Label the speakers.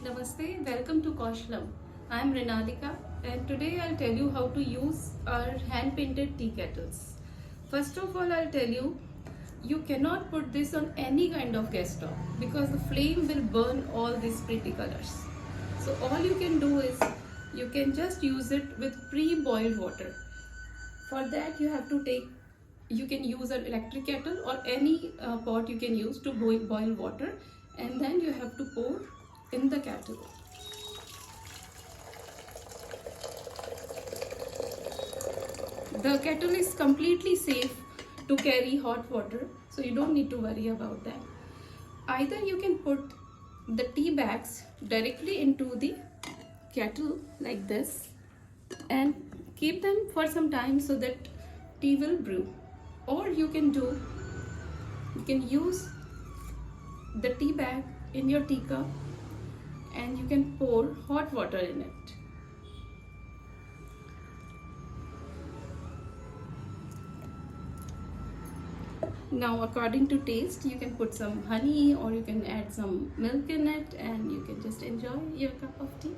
Speaker 1: Namaste, welcome to Kaushalam. I am Renadika and today I'll tell you how to use our hand painted tea kettles. First of all, I'll tell you, you cannot put this on any kind of gas stove because the flame will burn all these pretty colors. So all you can do is you can just use it with pre-boiled water. For that you can use an electric kettle or any pot you can use to boil water, and then you have to pour in the kettle. The kettle is completely safe to carry hot water, so you don't need to worry about that. Either you can put the tea bags directly into the kettle like this and keep them for some time so that tea will brew, or you can use the tea bag in your teacup and you can pour hot water in it. Now, according to taste, you can put some honey or you can add some milk in it and you can just enjoy your cup of tea.